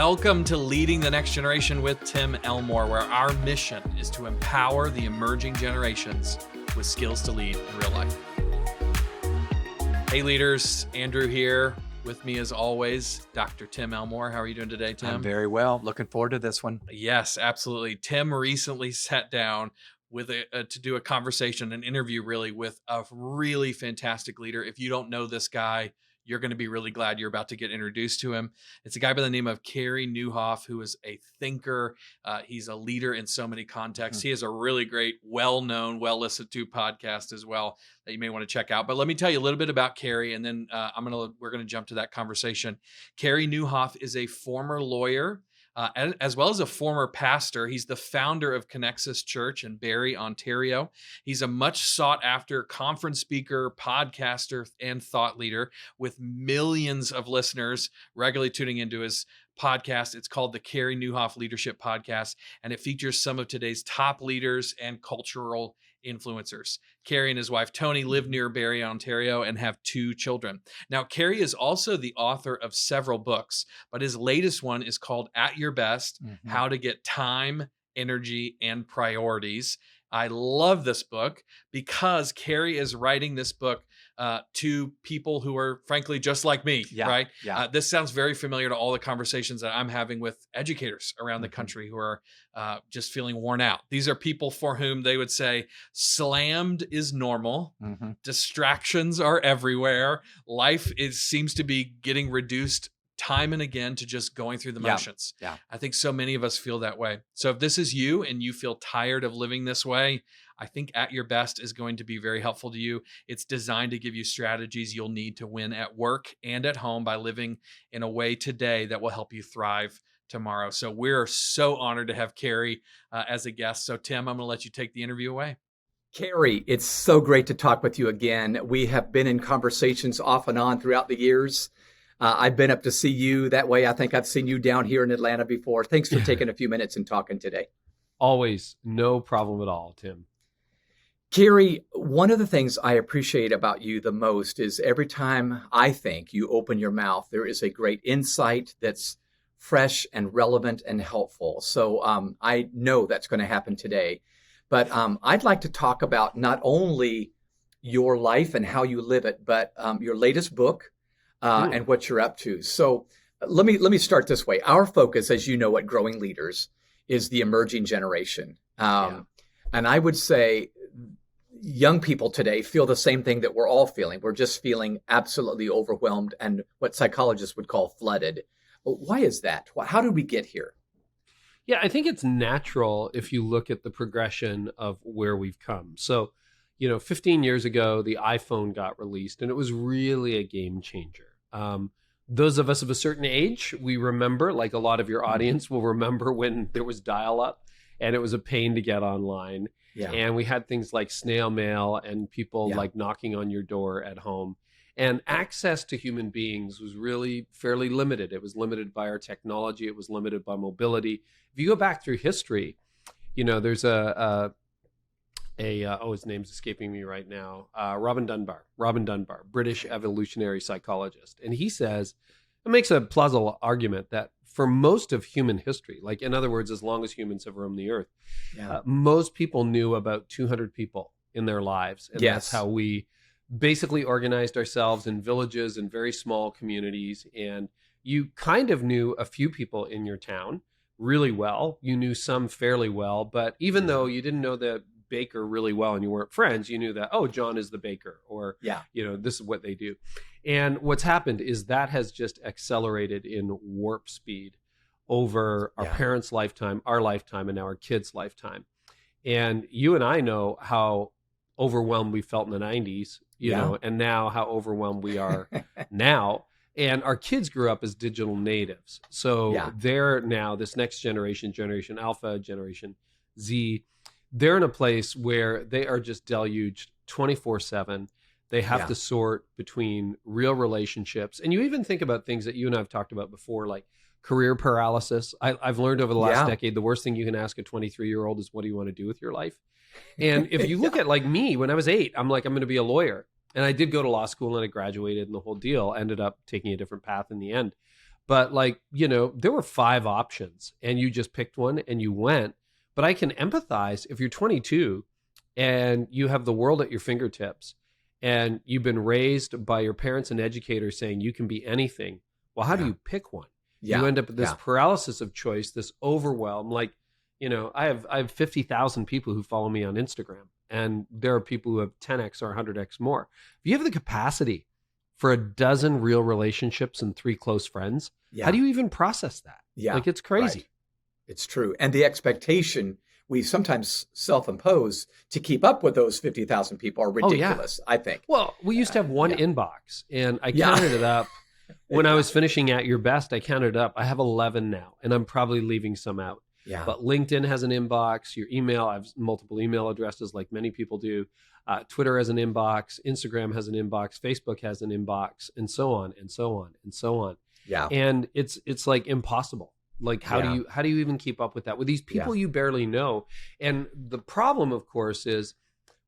Welcome to Leading the Next Generation with Tim Elmore, where our mission is to empower the emerging generations with skills to lead in real life. Hey leaders, Andrew here. With me as always, Dr. Tim Elmore. How are you doing today, Tim? I'm very well. Looking forward to this one. Yes, absolutely. Tim recently sat down with to do a conversation, an interview really, with a really fantastic leader. If you don't know this guy, you're going to be really glad you're about to get introduced to him. It's a guy by the name of Carey Nieuwhof, who is a thinker. He's a leader in so many contexts. He has a really great, well-known, well-listened to podcast as well that you may want to check out. But let me tell you a little bit about Carey, and then we're going to jump to that conversation. Carey Nieuwhof is a former lawyer, as well as a former pastor. He's the founder of Connexus Church in Barrie, Ontario. He's a much sought after conference speaker, podcaster, and thought leader with millions of listeners regularly tuning into his podcast. It's called the Carey Nieuwhof Leadership Podcast, and it features some of today's top leaders and cultural influencers. Carey and his wife, Tony, live near Barrie, Ontario, and have 2 children. Now, Carey is also the author of several books, but his latest one is called At Your Best, How to Get Time, Energy, and Priorities. I love this book because Carey is writing this book to people who are frankly just like me, right? Yeah. This sounds very familiar to all the conversations that I'm having with educators around the country who are just feeling worn out. These are people for whom they would say slammed is normal. Distractions are everywhere. Life seems to be getting reduced time and again to just going through the motions. Yeah. I think so many of us feel that way. So if this is you and you feel tired of living this way, I think At Your Best is going to be very helpful to you. It's designed to give you strategies you'll need to win at work and at home by living in a way today that will help you thrive tomorrow. So we're so honored to have Carey as a guest. So Tim, I'm going to let you take the interview away. Carey, it's so great to talk with you again. We have been in conversations off and on throughout the years. I've been up to see you that way. I think I've seen you down here in Atlanta before. Thanks for taking a few minutes and talking today. Always. No problem at all, Tim. Carey, one of the things I appreciate about you the most is every time I think you open your mouth, there is a great insight that's fresh and relevant and helpful. So I know that's going to happen today. But I'd like to talk about not only your life and how you live it, but your latest book and what you're up to. So let me start this way. Our focus, as you know, at Growing Leaders is the emerging generation. And I would say young people today feel the same thing that we're all feeling. We're just feeling absolutely overwhelmed and what psychologists would call flooded. Why is that? How did we get here? Yeah, I think it's natural if you look at the progression of where we've come. So, 15 years ago, the iPhone got released, and it was really a game changer. Those of us of a certain age, we remember, like a lot of your audience will remember when there was dial-up, and it was a pain to get online. Yeah. And we had things like snail mail and people like knocking on your door at home. And access to human beings was really fairly limited. It was limited by our technology. It was limited by mobility. If you go back through history, there's his name's escaping me right now. Robin Dunbar, British evolutionary psychologist. And he says, it makes a plausible argument that for most of human history, like in other words, as long as humans have roamed the earth, most people knew about 200 people in their lives. And that's how we basically organized ourselves in villages and very small communities. And you kind of knew a few people in your town really well. You knew some fairly well, but even though you didn't know the baker really well and you weren't friends, you knew that, John is the baker, or, this is what they do. And what's happened is that has just accelerated in warp speed over our parents' lifetime, our lifetime, and now our kids' lifetime. And you and I know how overwhelmed we felt in the 90s, you know, and now how overwhelmed we are now. And our kids grew up as digital natives. So they're now this next generation, Generation Alpha, Generation Z, they're in a place where they are just deluged 24/7. They have to sort between real relationships. And you even think about things that you and I have talked about before, like career paralysis. I've learned over the last decade, the worst thing you can ask a 23-year-old is, what do you want to do with your life? And if you look at like me, when I was 8, I'm like, I'm going to be a lawyer. And I did go to law school and I graduated and the whole deal, ended up taking a different path in the end. But like, there were 5 options and you just picked one and you went. But I can empathize if you're 22 and you have the world at your fingertips and you've been raised by your parents and educators saying you can be anything. Well, how do you pick one? You end up with this paralysis of choice, this overwhelm. Like, I have 50,000 people who follow me on Instagram, and there are people who have 10x or 100x more. If you have the capacity for a dozen real relationships and 3 close friends, how do you even process that? Like, it's crazy. Right. It's true. And the expectation we sometimes self-impose to keep up with those 50,000 people are ridiculous, I think. Well, we used to have one inbox, and I counted it up. When I was finishing At Your Best, I counted it up. I have 11 now, and I'm probably leaving some out. Yeah. But LinkedIn has an inbox, your email, I have multiple email addresses like many people do. Twitter has an inbox, Instagram has an inbox, Facebook has an inbox, and so on and so on and so on. Yeah. And it's like impossible. Like, how do you even keep up with that with these people you barely know? And the problem, of course, is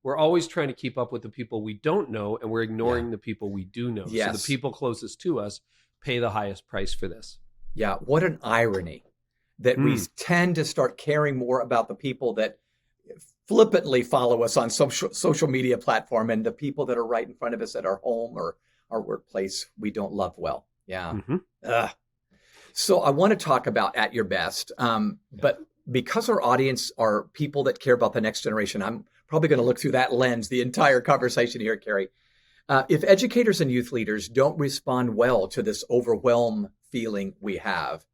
we're always trying to keep up with the people we don't know, and we're ignoring the people we do know. Yes. So the people closest to us pay the highest price for this. Yeah. What an irony that we tend to start caring more about the people that flippantly follow us on social media platform and the people that are right in front of us at our home or our workplace we don't love well. Yeah. So I want to talk about At Your Best, but because our audience are people that care about the next generation, I'm probably going to look through that lens the entire conversation here, Carey. If educators and youth leaders don't respond well to this overwhelm feeling we have,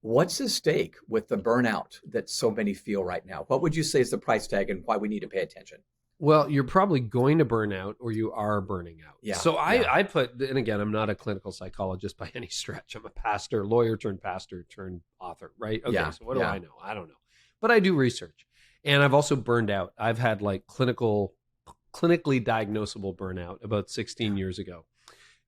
what's the stake with the burnout that so many feel right now? What would you say is the price tag and why we need to pay attention? Well, you're probably going to burn out or you are burning out. Yeah. So I put, and again, I'm not a clinical psychologist by any stretch. I'm a pastor, lawyer turned pastor turned author, right? Okay, so what do I know? I don't know. But I do research. And I've also burned out. I've had like clinically diagnosable burnout about 16 years ago.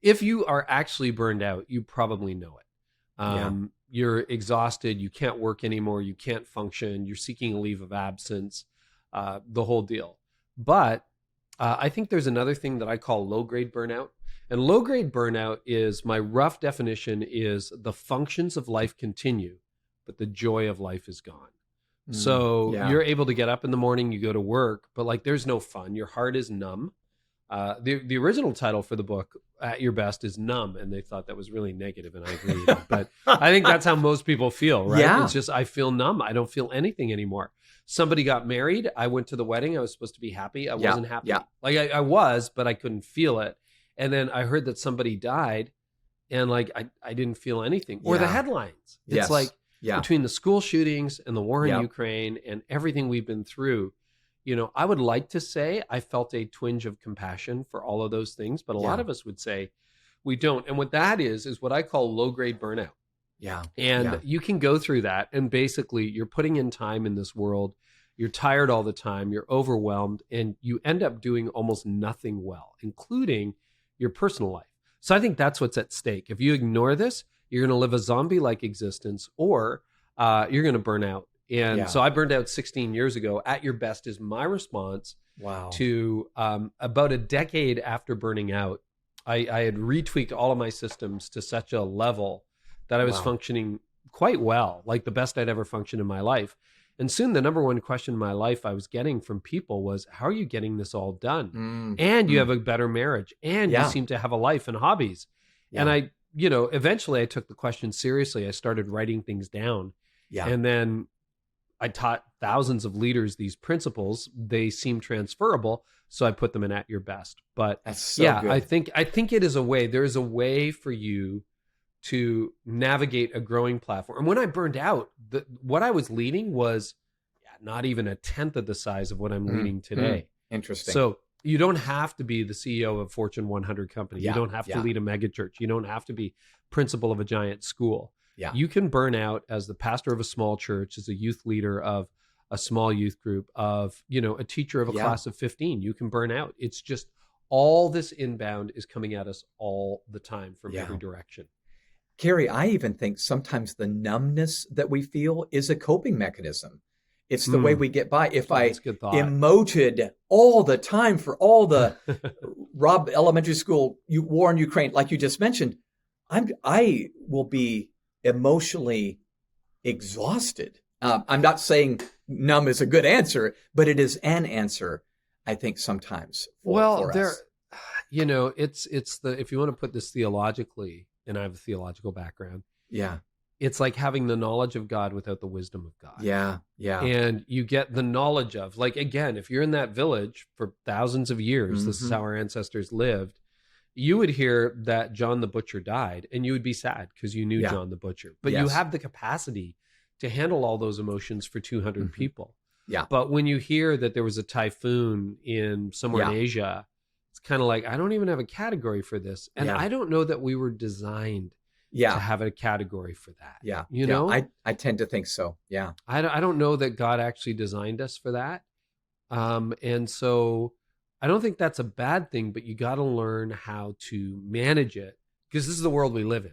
If you are actually burned out, you probably know it. You're exhausted. You can't work anymore. You can't function. You're seeking a leave of absence, the whole deal. But I think there's another thing that I call low-grade burnout. And low-grade burnout is, my rough definition is, the functions of life continue, but the joy of life is gone. So you're able to get up in the morning, you go to work, but like there's no fun. Your heart is numb. The original title for the book, At Your Best, is Numb, and they thought that was really negative, and I agreed. But I think that's how most people feel, right? Yeah. It's just, I feel numb. I don't feel anything anymore. Somebody got married. I went to the wedding. I was supposed to be happy. I wasn't happy. Like I was, but I couldn't feel it. And then I heard that somebody died, and like I didn't feel anything. Or the headlines. It's like between the school shootings and the war in Ukraine and everything we've been through, I would like to say I felt a twinge of compassion for all of those things, but a lot of us would say we don't. And what that is what I call low-grade burnout. And you can go through that, and basically you're putting in time in this world. You're tired all the time. You're overwhelmed, and you end up doing almost nothing well, including your personal life. So I think that's what's at stake. If you ignore this, you're going to live a zombie-like existence, or you're going to burn out. And so I burned out 16 years ago. At Your Best is my response to about a decade after burning out. I had retweaked all of my systems to such a level that I was functioning quite well, like the best I'd ever functioned in my life. And soon the number one question in my life I was getting from people was, how are you getting this all done? And you have a better marriage, and you seem to have a life and hobbies. And I, eventually I took the question seriously. I started writing things down. And then I taught thousands of leaders these principles. They seem transferable, so I put them in At Your Best. But that's so good. I think it is a way. There is a way for you to navigate a growing platform. And when I burned out, what I was leading was not even a tenth of the size of what I'm leading today. Interesting. So you don't have to be the CEO of a Fortune 100 company. You don't have to lead a mega church. You don't have to be principal of a giant school. You can burn out as the pastor of a small church, as a youth leader of a small youth group, of, a teacher of a class of 15. You can burn out. It's just all this inbound is coming at us all the time from every direction. Carey, I even think sometimes the numbness that we feel is a coping mechanism. It's the way we get by. If I emoted all the time for all the Rob Elementary School war in Ukraine, like you just mentioned, I will be emotionally exhausted. I'm not saying numb is a good answer, but it is an answer, I think, sometimes for us. It's the, if you want to put this theologically, and I have a theological background, Yeah. it's like having the knowledge of God without the wisdom of God. Yeah. Yeah. And you get the knowledge of, like, again, if you're in that village for thousands of years, this is how our ancestors lived, you would hear that John the Butcher died and you would be sad because you knew John the Butcher. But you have the capacity to handle all those emotions for 200 people. Yeah. But when you hear that there was a typhoon in somewhere in Asia, it's kind of like, I don't even have a category for this. And I don't know that we were designed to have a category for that. Yeah. You know? I tend to think so. Yeah. I don't know that God actually designed us for that. And so I don't think that's a bad thing, but you got to learn how to manage it, because this is the world we live in,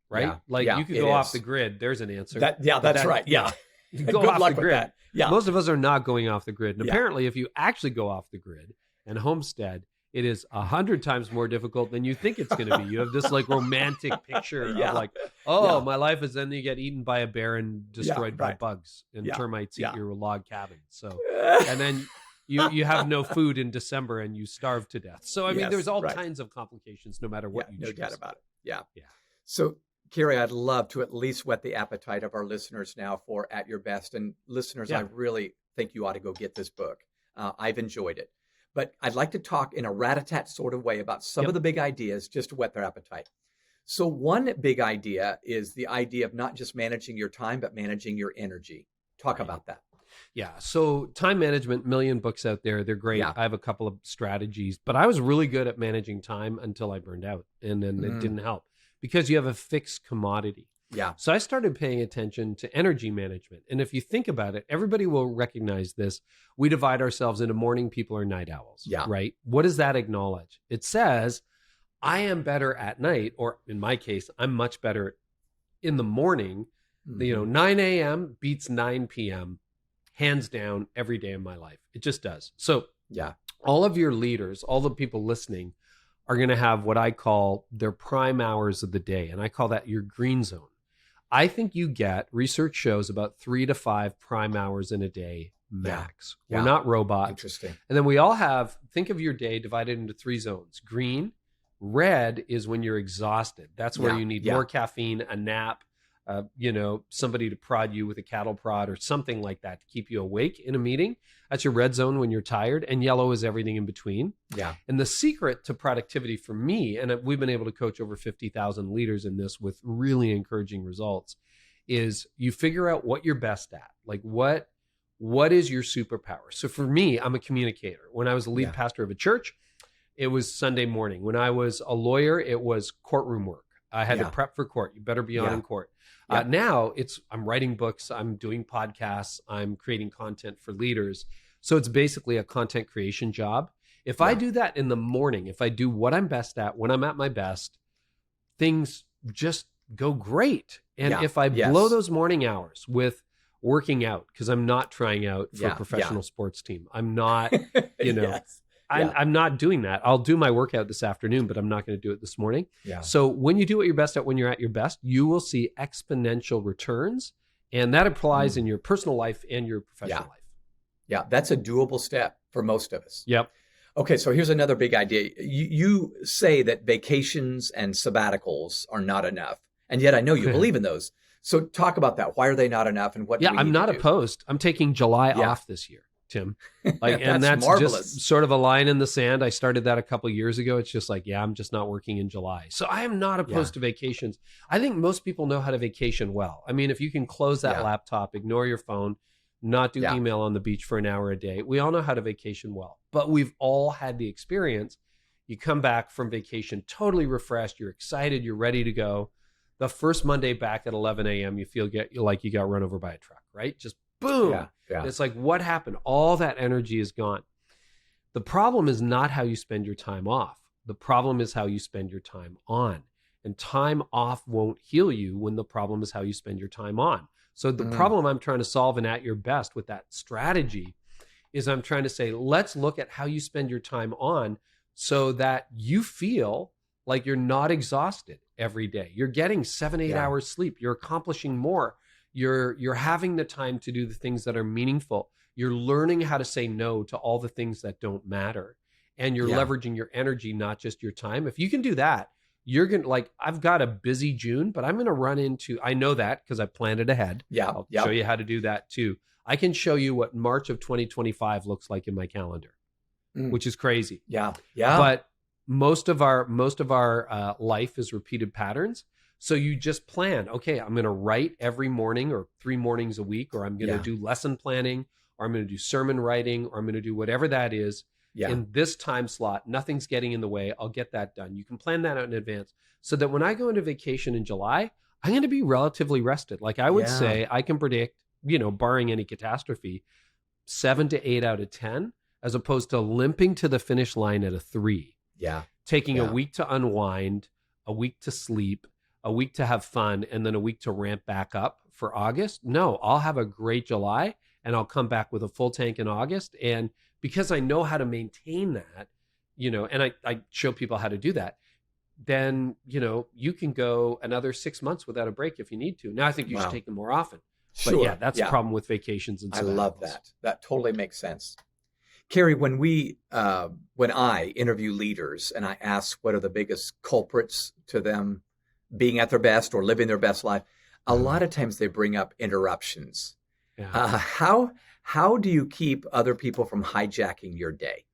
right? Yeah. Like Yeah, you could it go off is. the grid. There's an answer. That's right. Yeah. You go Good off luck the with grid. that. Yeah. Most of us are not going off the grid. And Yeah. apparently, if you actually go off the grid and homestead, it is 100 times more difficult than you think it's going to be. You have this like romantic picture of like, my life is, then you get eaten by a bear and destroyed by bugs, and termites eat your log cabin. So, and then you have no food in December and you starve to death. So, I mean, there's all kinds of complications no matter what you choose. No doubt about it. Yeah. Yeah. So, Carey, I'd love to at least whet the appetite of our listeners now for At Your Best. And listeners, I really think you ought to go get this book. I've enjoyed it. But I'd like to talk in a rat-a-tat sort of way about some of the big ideas just to whet their appetite. So one big idea is the idea of not just managing your time, but managing your energy. Talk about that. Yeah. So time management, million books out there. They're great. I have a couple of strategies, but I was really good at managing time until I burned out, and then it didn't help because you have a fixed commodity. Yeah. So I started paying attention to energy management. And if you think about it, everybody will recognize this. We divide ourselves into morning people or night owls. Yeah. Right. What does that acknowledge? It says, I am better at night, or in my case, I'm much better in the morning. 9 a.m. beats 9 p.m. hands down every day of my life. It just does. So all of your leaders, all the people listening are going to have what I call their prime hours of the day. And I call that your green zone. I think you get, research shows, about 3 to 5 prime hours in a day max. Yeah. We're not robots. Interesting. And then we all have, think of your day divided into 3 zones. Green, red is when you're exhausted. That's where you need more caffeine, a nap, somebody to prod you with a cattle prod or something like that to keep you awake in a meeting. That's your red zone when you're tired, and yellow is everything in between. Yeah. And the secret to productivity for me, and we've been able to coach over 50,000 leaders in this with really encouraging results, is you figure out what you're best at. Like what is your superpower? So for me, I'm a communicator. When I was the lead pastor of a church, it was Sunday morning. When I was a lawyer, it was courtroom work. I had to prep for court. You better be on in court. Now I'm writing books, I'm doing podcasts, I'm creating content for leaders. So it's basically a content creation job. If I do that in the morning, if I do what I'm best at, when I'm at my best, things just go great. And if I blow those morning hours with working out, because I'm not trying out for a professional sports team. I'm not, I'm not doing that. I'll do my workout this afternoon, but I'm not going to do it this morning. Yeah. So when you do what you're best at, when you're at your best, you will see exponential returns. And that applies in your personal life and your professional life. Yeah, that's a doable step for most of us. Yep. Okay, so here's another big idea. You say that vacations and sabbaticals are not enough. And yet I know you believe in those. So talk about that. Why are they not enough, and what do we I'm need not to do? opposed. I'm taking July off this year, Tim. And that's marvelous. Just sort of a line in the sand. I started that a couple of years ago. It's just like, I'm just not working in July. So I am not opposed to vacations. I think most people know how to vacation well. I mean, if you can close that laptop, ignore your phone, not do email on the beach for an hour a day, we all know how to vacation well. But we've all had the experience. You come back from vacation totally refreshed. You're excited. You're ready to go. The first Monday back at 11 a.m., you feel like you got run over by a truck, right? Just boom. Yeah. It's like, what happened? All that energy is gone. The problem is not how you spend your time off. The problem is how you spend your time on. And time off won't heal you when the problem is how you spend your time on. So the problem I'm trying to solve and at your best with that strategy is I'm trying to say, let's look at how you spend your time on so that you feel Like you're not exhausted every day. You're getting 7-8 Yeah. hours sleep. You're accomplishing more. You're having the time to do the things that are meaningful. You're learning how to say no to all the things that don't matter. And you're Yeah. leveraging your energy, not just your time. If you can do that, you're going to like, I've got a busy June, but I'm going to run into, I know that because I planned it ahead. Yeah. I'll Yeah. show you how to do that too. I can show you what March of 2025 looks like in my calendar, which is crazy. Yeah. Yeah. But most of our life is repeated patterns. So you just plan, okay, I'm going to write every morning or 3 mornings a week, or I'm going to do lesson planning, or I'm going to do sermon writing, or I'm going to do whatever that is in this time slot. Nothing's getting in the way. I'll get that done. You can plan that out in advance so that when I go into vacation in July, I'm going to be relatively rested. Like I would say, I can predict, barring any catastrophe, 7 to 8 out of 10, as opposed to limping to the finish line at a 3. Yeah. Taking a week to unwind, a week to sleep, a week to have fun, and then a week to ramp back up for August. No, I'll have a great July and I'll come back with a full tank in August. And because I know how to maintain that, and I show people how to do that, then, you can go another 6 months without a break if you need to. Now, I think you should take them more often. But Sure. that's the problem with vacations and I love sabbaticals. that. That totally makes sense. Carey, when I interview leaders and I ask what are the biggest culprits to them being at their best or living their best life, a lot of times they bring up interruptions. Yeah. How do you keep other people from hijacking your day?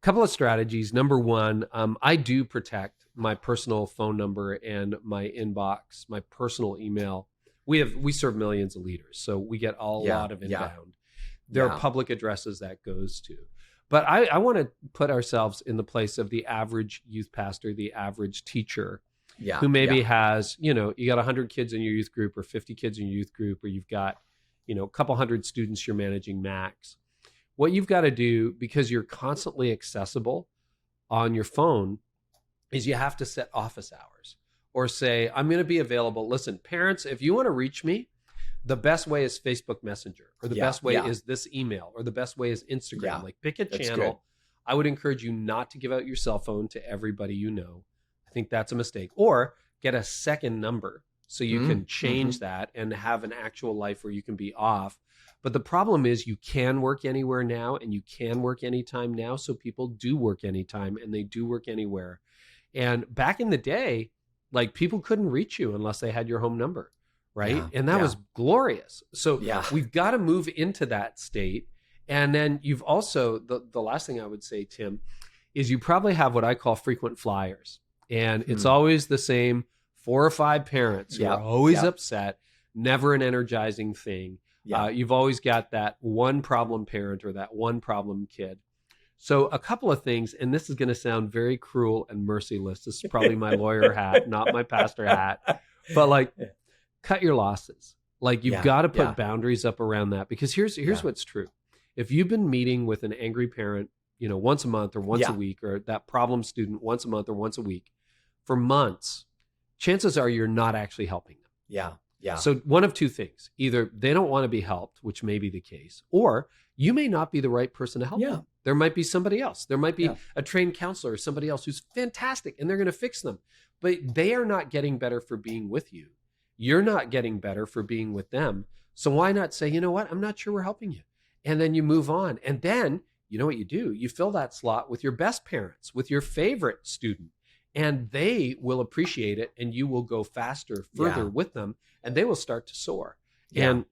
Couple of strategies. Number one, I do protect my personal phone number and my inbox, my personal email. We serve millions of leaders, so we get a lot of inbound. There are public addresses that goes to. But I want to put ourselves in the place of the average youth pastor, the average teacher, who maybe has, you got 100 kids in your youth group or 50 kids in your youth group, or you've got, a couple hundred students you're managing max. What you've got to do, because you're constantly accessible on your phone, is you have to set office hours or say, I'm going to be available. Listen, parents, if you want to reach me, the best way is Facebook Messenger, or the best way is this email, or the best way is Instagram. Like pick a channel. Good. I would encourage you not to give out your cell phone to everybody you know. I think that's a mistake. Or get a second number so you can change that and have an actual life where you can be off. But the problem is you can work anywhere now and you can work anytime now. So people do work anytime and they do work anywhere. And back in the day, like people couldn't reach you unless they had your home number. Right. Yeah, and that was glorious. So we've got to move into that state. And then you've also, the last thing I would say, Tim, is you probably have what I call frequent flyers. And it's always the same 4 or 5 parents who are always upset, never an energizing thing. You've always got that one problem parent or that one problem kid. So a couple of things, and this is going to sound very cruel and merciless. This is probably my lawyer hat, not my pastor hat. But like, cut your losses. Like you've got to put boundaries up around that, because here's what's true. If you've been meeting with an angry parent, once a month or once a week, or that problem student once a month or once a week for months, chances are you're not actually helping them. Yeah. So one of two things: either they don't want to be helped, which may be the case, or you may not be the right person to help them. There might be somebody else. There might be a trained counselor or somebody else who's fantastic and they're going to fix them, but they are not getting better for being with you. You're not getting better for being with them. So why not say, you know what? I'm not sure we're helping you. And then you move on. And then you know what you do? You fill that slot with your best parents, with your favorite student, and they will appreciate it. And you will go faster, further with them, and they will start to soar. And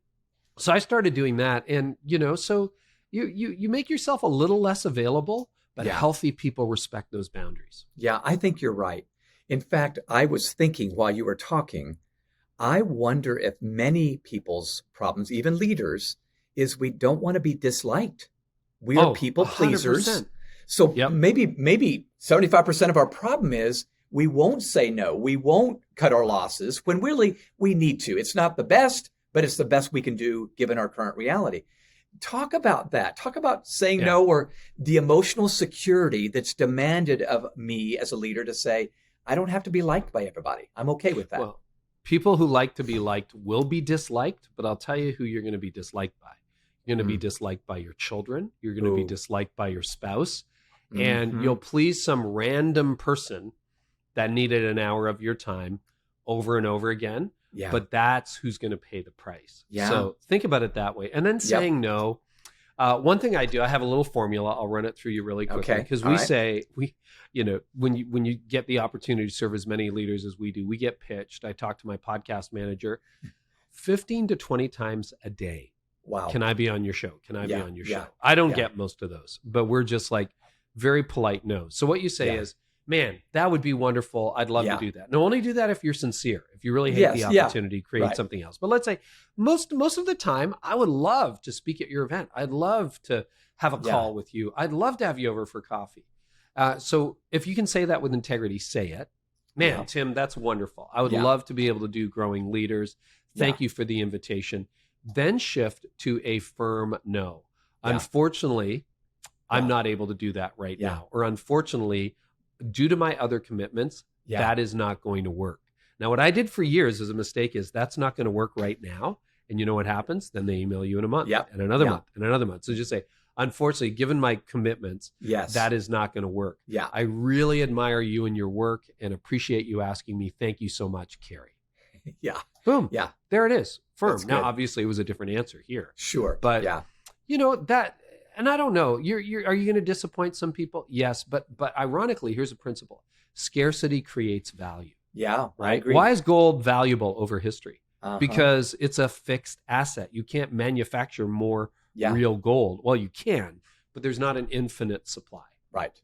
so I started doing that. And, so you make yourself a little less available, but healthy people respect those boundaries. Yeah, I think you're right. In fact, I was thinking while you were talking, I wonder if many people's problems, even leaders, is we don't want to be disliked. We are people 100%. pleasers. So maybe 75% of our problem is we won't say no. We won't cut our losses when really we need to. It's not the best, but it's the best we can do given our current reality. Talk about that. Talk about saying no, or the emotional security that's demanded of me as a leader to say, I don't have to be liked by everybody. I'm okay with that. Well, people who like to be liked will be disliked, but I'll tell you who you're going to be disliked by. You're going to be disliked by your children. You're going to be disliked by your spouse. And you'll please some random person that needed an hour of your time over and over again. Yeah. But that's who's going to pay the price. Yeah. So think about it that way. And then saying no. One thing I do, I have a little formula. I'll run it through you really quickly, because we say, when you get the opportunity to serve as many leaders as we do, we get pitched. I talk to my podcast manager 15 to 20 times a day. Wow. Can I be on your show? Can I be on your Yeah. show? I don't get most of those, but we're just like very polite no. So what you say is, man, that would be wonderful. I'd love to do that. No, only do that if you're sincere. If you really hate the opportunity, create something else. But let's say most of the time, I would love to speak at your event. I'd love to have a call with you. I'd love to have you over for coffee. So if you can say that with integrity, say it. Man, Tim, that's wonderful. I would love to be able to do Growing Leaders. Thank you for the invitation. Then shift to a firm no. Unfortunately, I'm not able to do that right now. Or unfortunately, due to my other commitments, that is not going to work. Now, what I did for years as a mistake is that's not going to work right now. And you know what happens? Then they email you in a month and another month and another month. So just say, unfortunately, given my commitments, that is not going to work. Yeah. I really admire you and your work and appreciate you asking me. Thank you so much, Carey. Boom. Yeah. There it is. Firm. That's Now, good. obviously, it was a different answer here. Sure. But yeah. That, and I don't know, are you going to disappoint some people? Yes. But ironically, here's a principle. Scarcity creates value. Yeah. Right. I agree. Why is gold valuable over history? Uh-huh. Because it's a fixed asset. You can't manufacture more real gold. Well, you can, but there's not an infinite supply.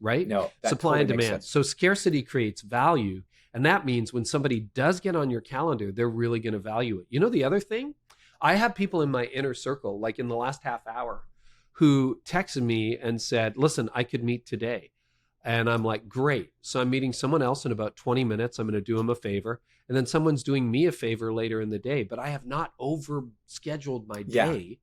Right? No. That Supply and totally makes demand. sense. So scarcity creates value. And that means when somebody does get on your calendar, they're really going to value it. You know, the other thing, I have people in my inner circle, like in the last half hour, who texted me and said, listen, I could meet today. And I'm like, great. So I'm meeting someone else in about 20 minutes. I'm going to do them a favor. And then someone's doing me a favor later in the day. But I have not over-scheduled my day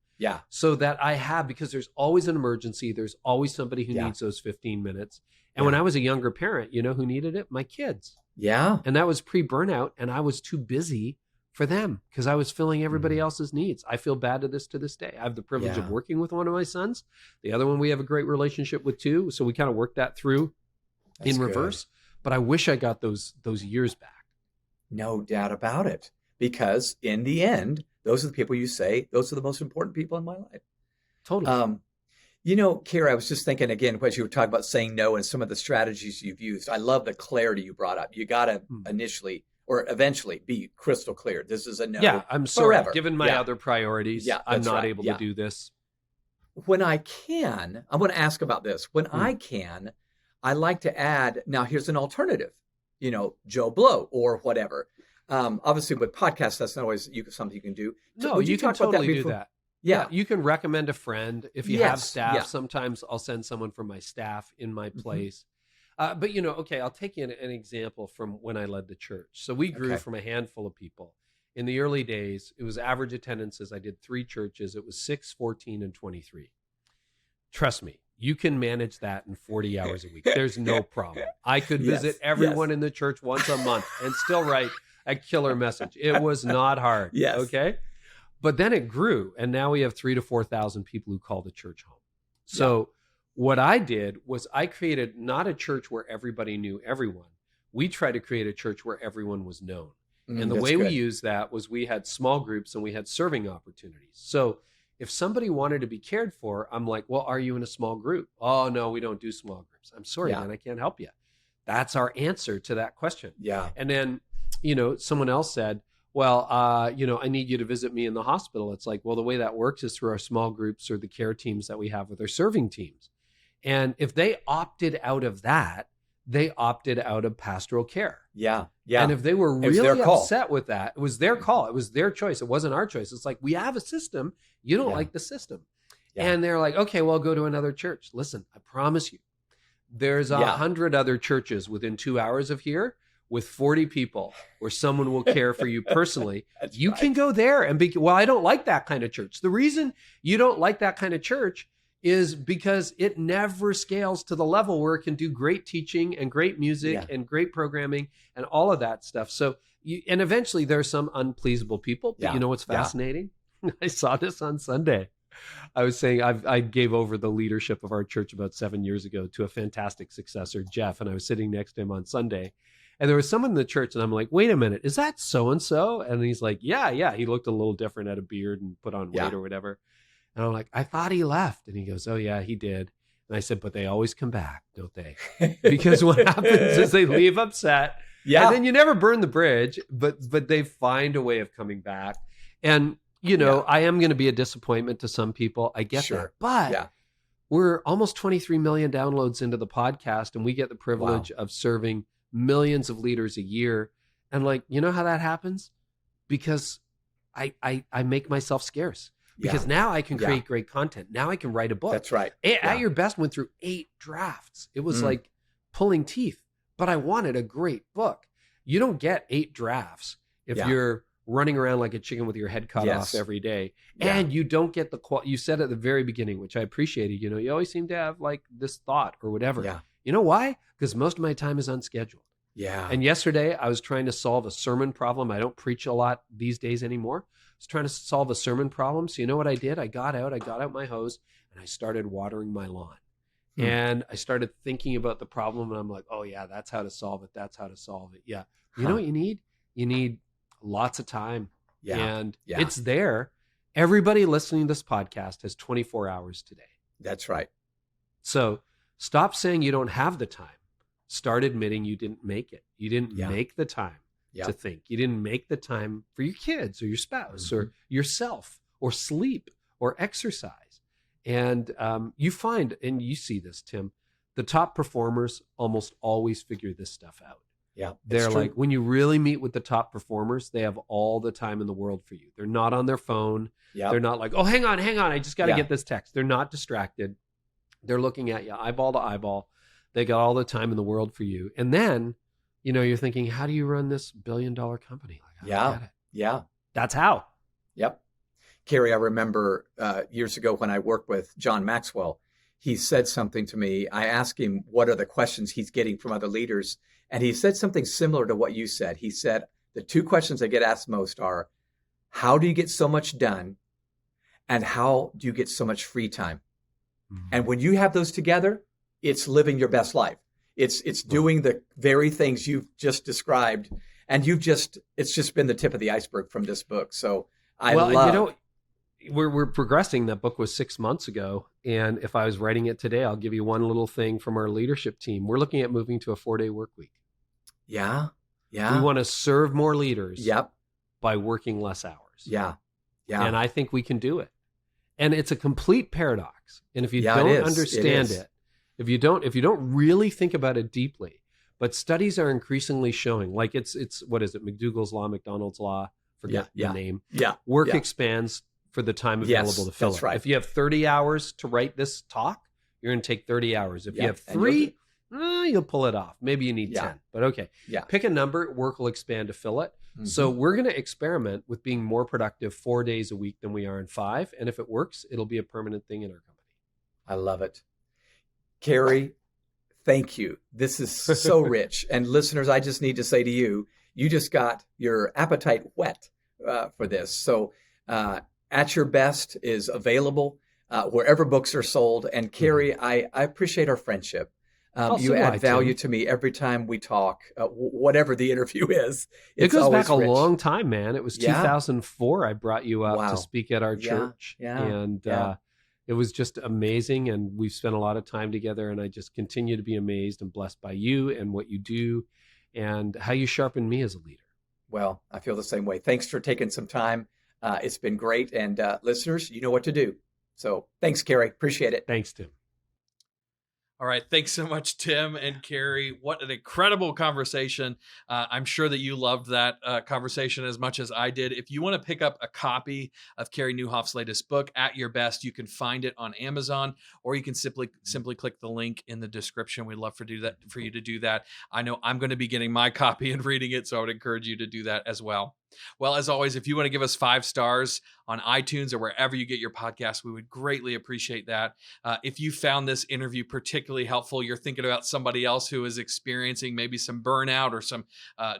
so that I have, because there's always an emergency. There's always somebody who needs those 15 minutes. And when I was a younger parent, you know who needed it? My kids. Yeah. And that was pre-burnout. And I was too busy for them because I was filling everybody else's needs. I feel bad to this day. I have the privilege of working with one of my sons. The other one we have a great relationship with too. So we kind of worked that through in reverse. But I wish I got those years back. No doubt about it. Because in the end, those are the people you say, those are the most important people in my life. Totally. You know, Carey, I was just thinking again, what you were talking about saying no and some of the strategies you've used. I love the clarity you brought up. You got to initially or eventually be crystal clear. This is a no. Yeah, I'm sorry. Forever. Given my other priorities, I'm that's not right. able to do this. When I can, I want to ask about this. When I can, I like to add, now here's an alternative, you know, Joe Blow or whatever. Obviously with podcasts, that's not always something you can do. No, Would you can talk about totally do before? that. Yeah. You can recommend a friend. If you have staff, Yeah. sometimes I'll send someone from my staff in my place. But, you know, okay, I'll take you an example from when I led the church. So we grew from a handful of people. In the early days, it was average attendances. I did 3 churches. It was 6, 14, and 23. Trust me, you can manage that in 40 hours a week. There's no problem. I could visit everyone in the church once a month and still write a killer message. It was not hard. Okay. But then it grew, and now we have 3,000 to 4,000 people who call the church home. So what I did was I created not a church where everybody knew everyone. We tried to create a church where everyone was known. And the way we used that was we had small groups and we had serving opportunities. So if somebody wanted to be cared for, I'm like, well, are you in a small group? Oh, no, we don't do small groups. I'm sorry, man, I can't help you. That's our answer to that question. Yeah. And then, you know, someone else said, well, you know, I need you to visit me in the hospital. It's like, well, the way that works is through our small groups or the care teams that we have with our serving teams. And if they opted out of that, they opted out of pastoral care. Yeah. Yeah. And if they were really upset with that, it was their call. It was their choice. It wasn't our choice. It's like, we have a system. You don't like the system. And they're like, okay, well, go to another church. Listen, I promise you, there's 100 other churches within 2 hours of here with 40 people where someone will care for you personally. You can go there and be, well, I don't like that kind of church. The reason you don't like that kind of church is because it never scales to the level where it can do great teaching and great music and great programming and all of that stuff. So, and eventually there are some unpleasable people, but you know what's fascinating? I saw this on Sunday. I was saying I gave over the leadership of our church about 7 years ago to a fantastic successor, Jeff, and I was sitting next to him on Sunday. And there was someone in the church, and I'm like, wait a minute, is that so-and-so? And he's like, yeah. He looked a little different, had a beard and put on weight or whatever. And I'm like, I thought he left. And he goes, oh yeah, he did. And I said, but they always come back, don't they? Because what happens is they leave upset. Yeah. And then you never burn the bridge, but they find a way of coming back. And, you know, I am going to be a disappointment to some people. I get that. But we're almost 23 million downloads into the podcast, and we get the privilege of serving millions of leaders a year. And like, you know how that happens? Because I make myself scarce. Because now I can create great content. Now I can write a book. That's right. At Your Best went through 8 drafts. It was like pulling teeth, but I wanted a great book. You don't get 8 drafts if you're running around like a chicken with your head cut off every day. And you don't get the you said at the very beginning, which I appreciated, you know, you always seem to have like this thought or whatever. Yeah. You know why? Because most of my time is unscheduled. Yeah. And yesterday I was trying to solve a sermon problem. I don't preach a lot these days anymore. I was trying to solve a sermon problem. So you know what I did? I got out my hose and I started watering my lawn. And I started thinking about the problem, and I'm like, oh yeah, that's how to solve it. That's how to solve it. Yeah. You know what you need? You need lots of time. And it's there. Everybody listening to this podcast has 24 hours today. That's right. So stop saying you don't have the time. Start admitting you didn't make it. You didn't make the time to think. You didn't make the time for your kids or your spouse or yourself or sleep or exercise. And you find, and you see this, Tim, the top performers almost always figure this stuff out. Yeah. They're like, when you really meet with the top performers, they have all the time in the world for you. They're not on their phone. They're not like, oh, hang on. I just got to get this text. They're not distracted. They're looking at you eyeball to eyeball. They got all the time in the world for you. And then, you know, you're thinking, how do you run this billion-dollar company? Like, I don't get it. Yeah. That's how. Yep. Carey, I remember years ago when I worked with John Maxwell, he said something to me. I asked him what are the questions he's getting from other leaders. And he said something similar to what you said. He said, the 2 questions I get asked most are, how do you get so much done? And how do you get so much free time? And when you have those together, it's living your best life. It's doing the very things you've just described. And it's just been the tip of the iceberg from this book. So I love. You know, we're progressing. That book was 6 months ago. And if I was writing it today, I'll give you one little thing from our leadership team. We're looking at moving to a 4-day work week. Yeah. Yeah. We want to serve more leaders by working less hours. Yeah. Yeah. And I think we can do it. And it's a complete paradox. And if you don't understand it, if you don't really think about it deeply, but studies are increasingly showing, like it's what is it? McDougall's Law, McDonald's Law, forget the name. Yeah. Work expands for the time available to fill it. Right. If you have 30 hours to write this talk, you're going to take 30 hours. If you have 3, you'll pull it off. Maybe you need 10, but okay. Yeah. Pick a number, work will expand to fill it. So we're going to experiment with being more productive 4 days a week than we are in 5. And if it works, it'll be a permanent thing in our company. I love it. Carey, thank you. This is so rich. And listeners, I just need to say to you, you just got your appetite whet for this. So At Your Best is available wherever books are sold. And Carey, I appreciate our friendship. You add value to me every time we talk, whatever the interview is. It goes back a long time, man. It was 2004. I brought you up to speak at our church. And it was just amazing. And we've spent a lot of time together. And I just continue to be amazed and blessed by you and what you do and how you sharpen me as a leader. Well, I feel the same way. Thanks for taking some time. It's been great. And listeners, you know what to do. So thanks, Carey. Appreciate it. Thanks, Tim. All right. Thanks so much, Tim and Carey. What an incredible conversation. I'm sure that you loved that conversation as much as I did. If you want to pick up a copy of Carey Nieuwhof's latest book, At Your Best, you can find it on Amazon, or you can simply click the link in the description. We'd love for you to do that. I know I'm going to be getting my copy and reading it, so I would encourage you to do that as well. Well, as always, if you want to give us 5 stars on iTunes or wherever you get your podcast, we would greatly appreciate that. If you found this interview particularly helpful, you're thinking about somebody else who is experiencing maybe some burnout or some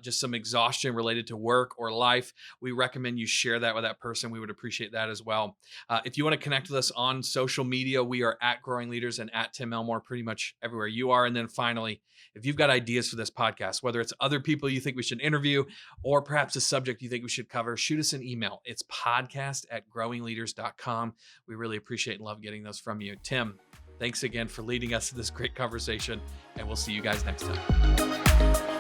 just some exhaustion related to work or life, we recommend you share that with that person. We would appreciate that as well. If you want to connect with us on social media, we are at Growing Leaders and at Tim Elmore pretty much everywhere you are. And then finally, if you've got ideas for this podcast, whether it's other people you think we should interview or perhaps a subject you think we should cover, shoot us an email. It's podcast@growingleaders.com. We really appreciate and love getting those from you. Tim, thanks again for leading us to this great conversation, and we'll see you guys next time.